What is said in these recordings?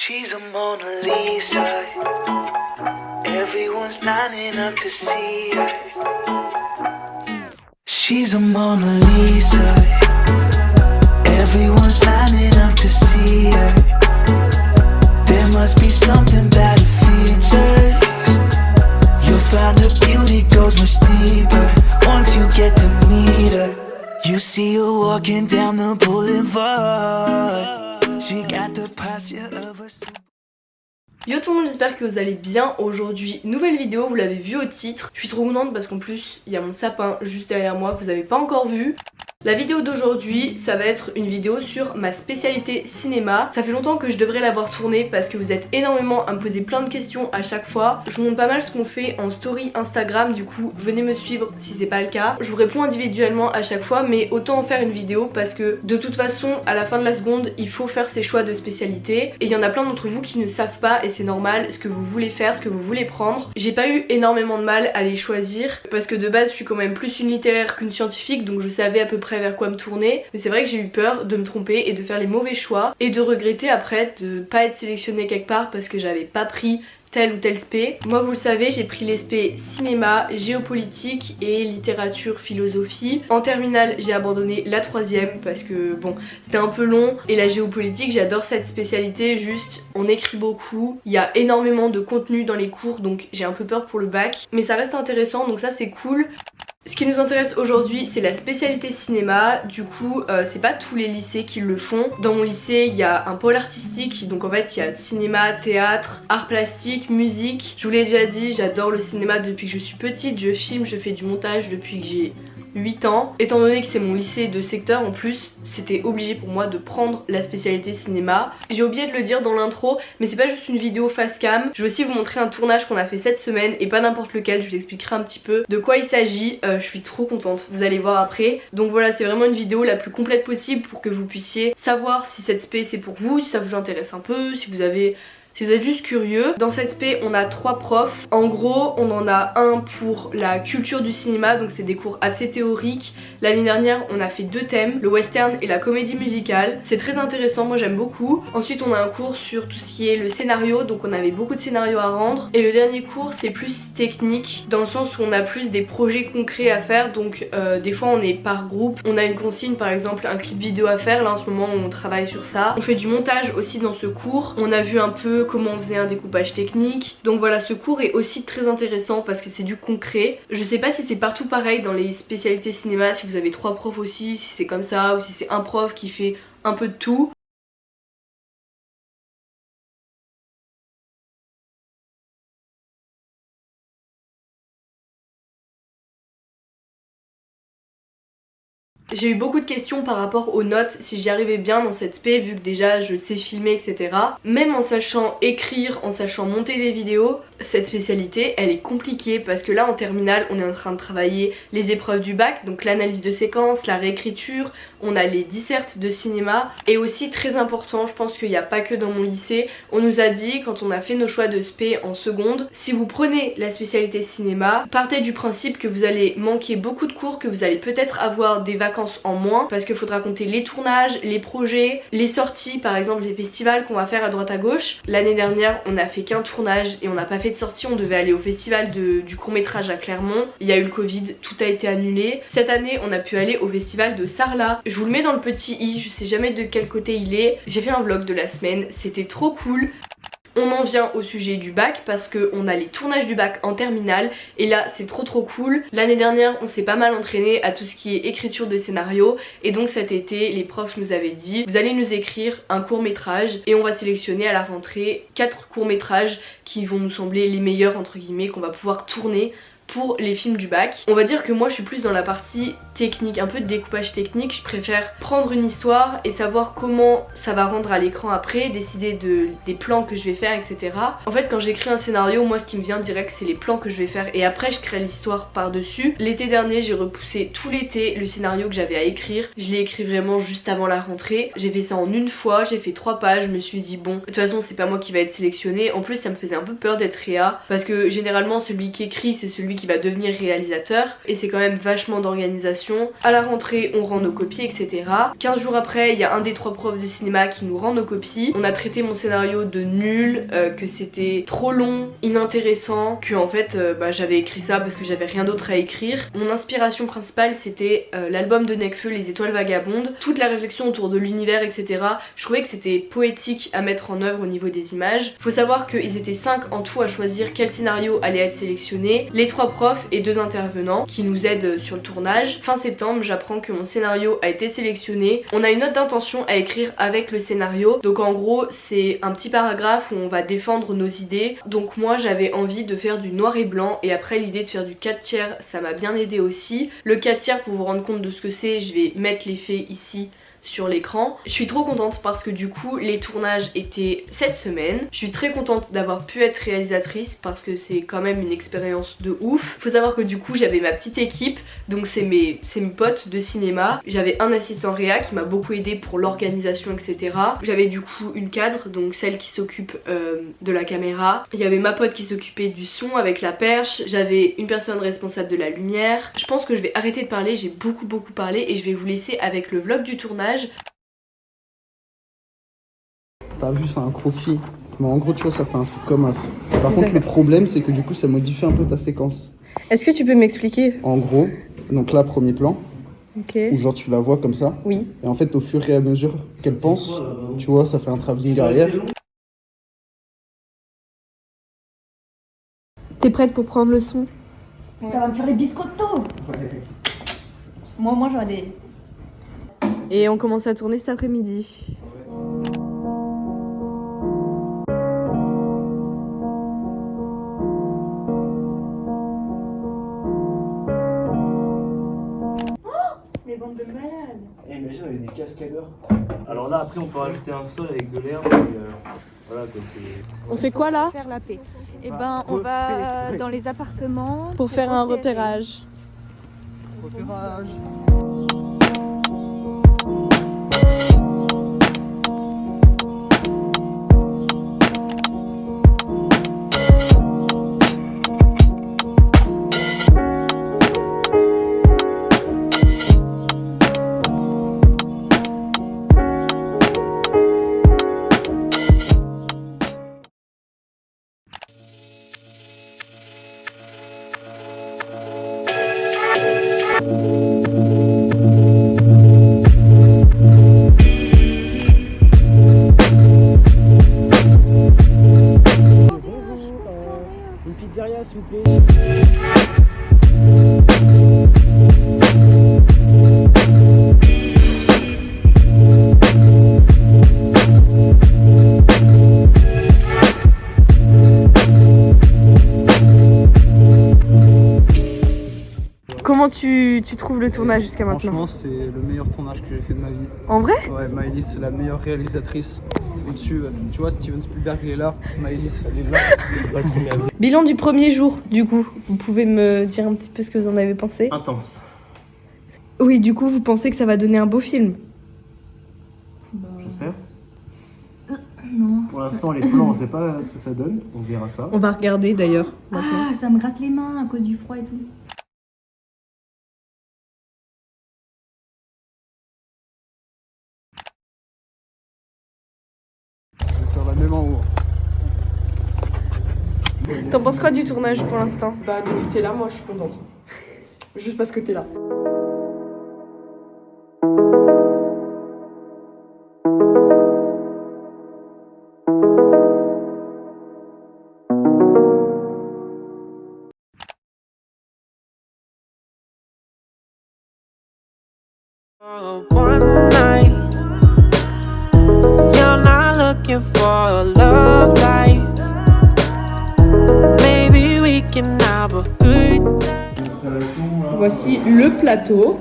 She's a Mona Lisa. Everyone's lining up to see her. She's a Mona Lisa. Everyone's lining up to see her. There must be something about her features. You'll find her beauty goes much deeper once you get to meet her. You see her walking down the boulevard. She got the posture of a... Yo tout le monde, j'espère que vous allez bien. Aujourd'hui, nouvelle vidéo, vous l'avez vu au titre. Je suis trop contente parce qu'en plus, il y a mon sapin juste derrière moi que vous n'avez pas encore vu. La vidéo d'aujourd'hui, ça va être une vidéo sur ma spécialité cinéma. Ça fait longtemps que je devrais l'avoir tournée parce que vous êtes énormément à me poser plein de questions à chaque fois. Je vous montre pas mal ce qu'on fait en story Instagram, du coup venez me suivre si c'est pas le cas. Je vous réponds individuellement à chaque fois, mais autant en faire une vidéo parce que de toute façon, à la fin de la seconde, il faut faire ses choix de spécialité. Et il y en a plein d'entre vous qui ne savent pas, et c'est normal, ce que vous voulez faire, ce que vous voulez prendre. J'ai pas eu énormément de mal à les choisir parce que de base, je suis quand même plus une littéraire qu'une scientifique, donc je savais à peu près vers quoi me tourner, mais c'est vrai que j'ai eu peur de me tromper et de faire les mauvais choix et de regretter après de pas être sélectionnée quelque part parce que j'avais pas pris tel ou tel spé. Moi vous le savez, j'ai pris les spé cinéma, géopolitique et littérature philosophie. En terminale j'ai abandonné la troisième parce que bon c'était un peu long, et la géopolitique j'adore cette spécialité, juste on écrit beaucoup, il y a énormément de contenu dans les cours donc j'ai un peu peur pour le bac, mais ça reste intéressant donc ça c'est cool. Ce qui nous intéresse aujourd'hui, c'est la spécialité cinéma. Du coup, c'est pas tous les lycées qui le font. Dans mon lycée, il y a un pôle artistique, donc en fait il y a cinéma, théâtre, art plastique, musique. Je vous l'ai déjà dit, j'adore le cinéma depuis que je suis petite, je filme, je fais du montage depuis que j'ai 8 ans. Étant donné que c'est mon lycée de secteur en plus, c'était obligé pour moi de prendre la spécialité cinéma. J'ai oublié de le dire dans l'intro, mais c'est pas juste une vidéo face cam. Je vais aussi vous montrer un tournage qu'on a fait cette semaine, et pas n'importe lequel, je vous expliquerai un petit peu de quoi il s'agit. Je suis trop contente, vous allez voir après. Donc voilà, c'est vraiment une vidéo la plus complète possible pour que vous puissiez savoir si cette spé c'est pour vous, si ça vous intéresse un peu, si vous êtes juste curieux. Dans cette spé on a 3 profs. En gros on en a un pour la culture du cinéma, donc c'est des cours assez théoriques. L'année dernière on a fait 2 thèmes, le western et la comédie musicale. C'est très intéressant, moi j'aime beaucoup. Ensuite on a un cours sur tout ce qui est le scénario, donc on avait beaucoup de scénarios à rendre. Et le dernier cours c'est plus technique, dans le sens où on a plus des projets concrets à faire. Donc des fois on est par groupe, on a une consigne par exemple un clip vidéo à faire. Là en ce moment on travaille sur ça. On fait du montage aussi dans ce cours. On a vu un peu comment on faisait un découpage technique. Donc voilà, ce cours est aussi très intéressant parce que c'est du concret. Je sais pas si c'est partout pareil dans les spécialités cinéma, si vous avez 3 profs aussi, si c'est comme ça, ou si c'est un prof qui fait un peu de tout. J'ai eu beaucoup de questions par rapport aux notes, si j'y arrivais bien dans cette spé, vu que déjà je sais filmer etc. Même en sachant écrire, en sachant monter des vidéos, cette spécialité elle est compliquée parce que là en terminale on est en train de travailler les épreuves du bac, donc l'analyse de séquence, la réécriture, on a les dissertes de cinéma. Et aussi très important, je pense qu'il n'y a pas que dans mon lycée, on nous a dit quand on a fait nos choix de spé en seconde, si vous prenez la spécialité cinéma, partez du principe que vous allez manquer beaucoup de cours, que vous allez peut-être avoir des vacances en moins parce qu'il faudra compter les tournages, les projets, les sorties, par exemple les festivals qu'on va faire à droite à gauche. L'année dernière on a fait qu'un tournage et on n'a pas fait de sortie, on devait aller au festival du court métrage à Clermont. Il y a eu le Covid, tout a été annulé. Cette année on a pu aller au festival de Sarlat. Je vous le mets dans le petit i, je sais jamais de quel côté il est. J'ai fait un vlog de la semaine, c'était trop cool. On en vient au sujet du bac parce qu'on a les tournages du bac en terminale et là c'est trop cool. L'année dernière on s'est pas mal entraîné à tout ce qui est écriture de scénario, et donc cet été les profs nous avaient dit vous allez nous écrire un court métrage et on va sélectionner à la rentrée 4 courts métrages qui vont nous sembler les meilleurs entre guillemets qu'on va pouvoir tourner pour les films du bac. On va dire que moi je suis plus dans la partie technique, un peu de découpage technique. Je préfère prendre une histoire et savoir comment ça va rendre à l'écran après, décider des plans que je vais faire, etc. En fait quand j'écris un scénario, moi ce qui me vient direct c'est les plans que je vais faire et après je crée l'histoire par dessus. L'été dernier j'ai repoussé tout l'été le scénario que j'avais à écrire. Je l'ai écrit vraiment juste avant la rentrée. J'ai fait ça en une fois, j'ai fait 3 pages, je me suis dit bon de toute façon c'est pas moi qui va être sélectionné. En plus ça me faisait un peu peur d'être réa parce que généralement celui qui écrit c'est celui celui qui va devenir réalisateur. Et c'est quand même vachement d'organisation. À la rentrée, on rend nos copies, etc. 15 jours après, il y a un des 3 profs de cinéma qui nous rend nos copies. On a traité mon scénario de nul, que c'était trop long, inintéressant, que en fait j'avais écrit ça parce que j'avais rien d'autre à écrire. Mon inspiration principale c'était l'album de Nekfeu, Les Étoiles Vagabondes. Toute la réflexion autour de l'univers, etc. Je trouvais que c'était poétique à mettre en œuvre au niveau des images. Faut savoir qu'ils étaient 5 en tout à choisir quel scénario allait être sélectionné. Les 3 profs et 2 intervenants qui nous aident sur le tournage. Fin septembre, j'apprends que mon scénario a été sélectionné. On a une note d'intention à écrire avec le scénario. Donc en gros, c'est un petit paragraphe où on va défendre nos idées. Donc moi, j'avais envie de faire du noir et blanc et après l'idée de faire du 4/3, ça m'a bien aidé aussi. Le 4/3, pour vous rendre compte de ce que c'est, je vais mettre l'effet ici sur l'écran. Je suis trop contente parce que du coup les tournages étaient cette semaine. Je suis très contente d'avoir pu être réalisatrice parce que c'est quand même une expérience de ouf. Faut savoir que du coup j'avais ma petite équipe, donc c'est mes potes de cinéma. J'avais un assistant réa qui m'a beaucoup aidé pour l'organisation, etc. J'avais du coup une cadre, donc celle qui s'occupe de la caméra. Il y avait ma pote qui s'occupait du son avec la perche. J'avais une personne responsable de la lumière. Je pense que je vais arrêter de parler, j'ai beaucoup parlé et je vais vous laisser avec le vlog du tournage. T'as vu, c'est un croquis. Mais en gros, tu vois, ça fait un truc comme ça. Par contre, le problème, c'est que du coup, ça modifie un peu ta séquence. Est-ce que tu peux m'expliquer? En gros, donc là, premier plan, où genre tu la vois comme ça. Oui. Et en fait, au fur et à mesure qu'elle pense, tu vois, ça fait un travelling arrière. T'es prête pour prendre le son? Ça va me faire les biscottos. Moi j'aurais des... Et on commence à tourner cet après-midi. Les bandes de malades. Et imagine, on avait des cascadeurs. Alors là, après, on peut rajouter un sol avec de l'herbe. Voilà, quoi, c'est... On fait quoi là? Faire la paix. Et ben on va dans les appartements Pour faire un repérage. Repérage. Une pizzeria, s'il vous plaît. Comment tu trouves le tournage jusqu'à maintenant? Franchement, c'est le meilleur tournage que j'ai fait de ma vie. En vrai? Ouais, Maëlys, c'est la meilleure réalisatrice. Au-dessus, tu vois, Steven Spielberg, il est là. Maëlys, elle est là. Bilan du premier jour, du coup. Vous pouvez me dire un petit peu ce que vous en avez pensé? Intense. Oui, du coup, vous pensez que ça va donner un beau film? J'espère. Non. Pour l'instant, les plans, on sait pas ce que ça donne. On verra ça. On va regarder d'ailleurs. Ah, ça me gratte les mains à cause du froid et tout. Je vais faire la même en haut. T'en penses quoi du tournage pour l'instant? Bah, depuis que t'es là, moi je suis contente. Juste parce que t'es là. One night, you're not looking for a love life. Maybe we can have a good time. Voici le plateau.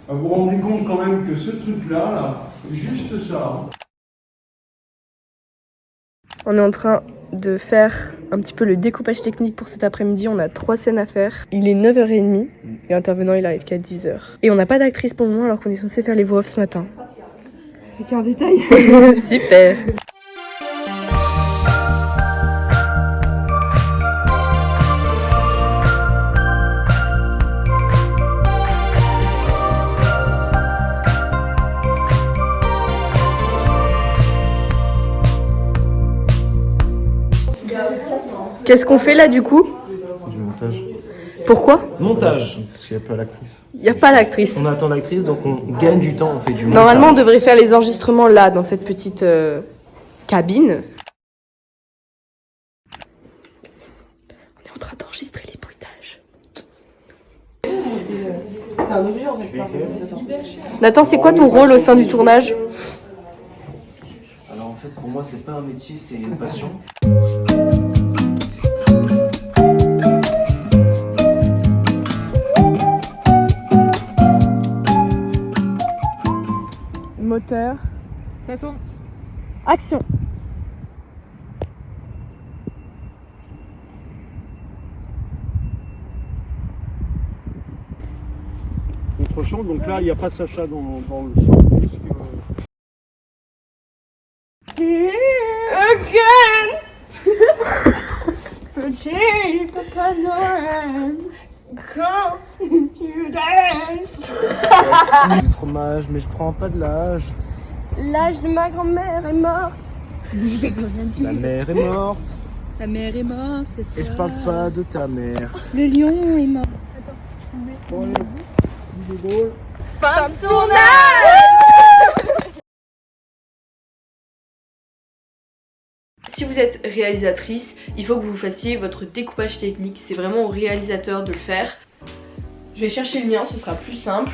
Vous vous rendez compte quand même que ce truc-là, là, juste ça. On est en train de faire un petit peu le découpage technique pour cet après-midi. On a 3 scènes à faire. Il est 9h30 et l'intervenant il arrive qu'à 10h. Et on n'a pas d'actrice pour le moment alors qu'on est censé faire les voix off ce matin. C'est qu'un détail. Super. Qu'est-ce qu'on fait là du coup? Du montage. Pourquoi? Montage. Parce qu'il n'y a pas l'actrice. Il n'y a pas l'actrice. On attend l'actrice, donc on gagne du temps, on fait du montage. Normalement, on devrait faire les enregistrements là, dans cette petite cabine. On est en train d'enregistrer les bruitages. C'est un objet en fait. Nathan, c'est quoi ton rôle au sein du tournage? Alors en fait, pour moi, c'est pas un métier, c'est une passion. Moteur. Ça tourne. Action. Contre-champ, donc là, il n'y a pas Sacha dans le champ. Du fromage, mais je prends pas de l'âge. L'âge de ma grand-mère est morte. La mère est morte. La mère est morte, c'est Et je parle pas de ta mère. Le lion est mort. Fin de tournage. Si vous êtes réalisatrice, il faut que vous fassiez votre découpage technique. C'est vraiment au réalisateur de le faire. Je vais chercher le mien, ce sera plus simple.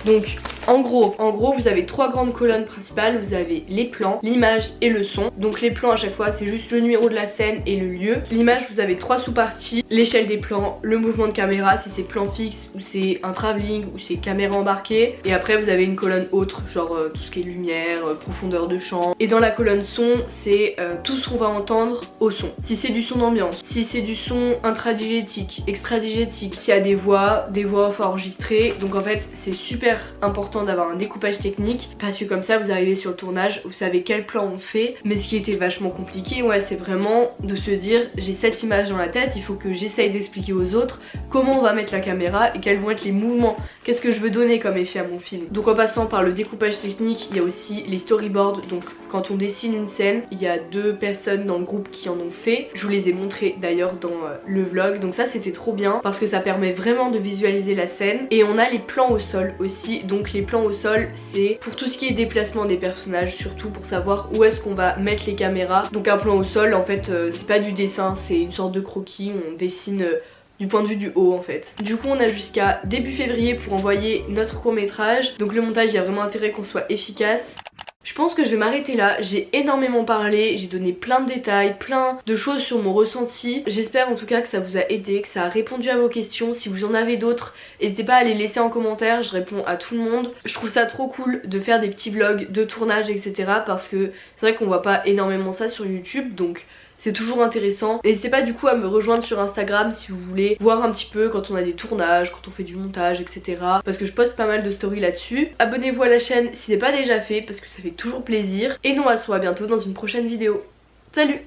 Donc en gros, vous avez trois grandes colonnes principales. Vous avez les plans, l'image et le son. Donc les plans à chaque fois c'est juste le numéro de la scène et le lieu. L'image, vous avez trois sous-parties: l'échelle des plans, le mouvement de caméra si c'est plan fixe ou c'est un travelling ou c'est caméra embarquée. Et après vous avez une colonne autre, genre tout ce qui est lumière, profondeur de champ. Et dans la colonne son, c'est tout ce qu'on va entendre au son. Si c'est du son d'ambiance, si c'est du son intradigétique, extradigétique, s'il y a des voix off enregistrées. Donc en fait c'est super important d'avoir un découpage technique parce que comme ça vous arrivez sur le tournage, vous savez quel plan on fait. Mais ce qui était vachement compliqué, ouais, c'est vraiment de se dire j'ai cette image dans la tête, il faut que j'essaye d'expliquer aux autres comment on va mettre la caméra et quels vont être les mouvements, qu'est-ce que je veux donner comme effet à mon film. Donc en passant par le découpage technique, il y a aussi les storyboards. Donc quand on dessine une scène, il y a 2 personnes dans le groupe qui en ont fait. Je vous les ai montrés d'ailleurs dans le vlog. Donc ça c'était trop bien parce que ça permet vraiment de visualiser la scène. Et on a les plans au sol aussi. Donc les plans au sol, c'est pour tout ce qui est déplacement des personnages, surtout pour savoir où est-ce qu'on va mettre les caméras. Donc un plan au sol en fait c'est pas du dessin, c'est une sorte de croquis, on dessine du point de vue du haut en fait. Du coup on a jusqu'à début février pour envoyer notre court-métrage. Donc le montage, il y a vraiment intérêt qu'on soit efficace. Je pense que je vais m'arrêter là, j'ai énormément parlé, j'ai donné plein de détails, plein de choses sur mon ressenti. J'espère en tout cas que ça vous a aidé, que ça a répondu à vos questions. Si vous en avez d'autres, n'hésitez pas à les laisser en commentaire, je réponds à tout le monde. Je trouve ça trop cool de faire des petits vlogs de tournage etc. parce que c'est vrai qu'on voit pas énormément ça sur YouTube, donc c'est toujours intéressant. N'hésitez pas du coup à me rejoindre sur Instagram si vous voulez voir un petit peu quand on a des tournages, quand on fait du montage etc. Parce que je poste pas mal de stories là-dessus. Abonnez-vous à la chaîne si c'est pas déjà fait parce que ça fait toujours plaisir. Et nous on se voit bientôt dans une prochaine vidéo. Salut!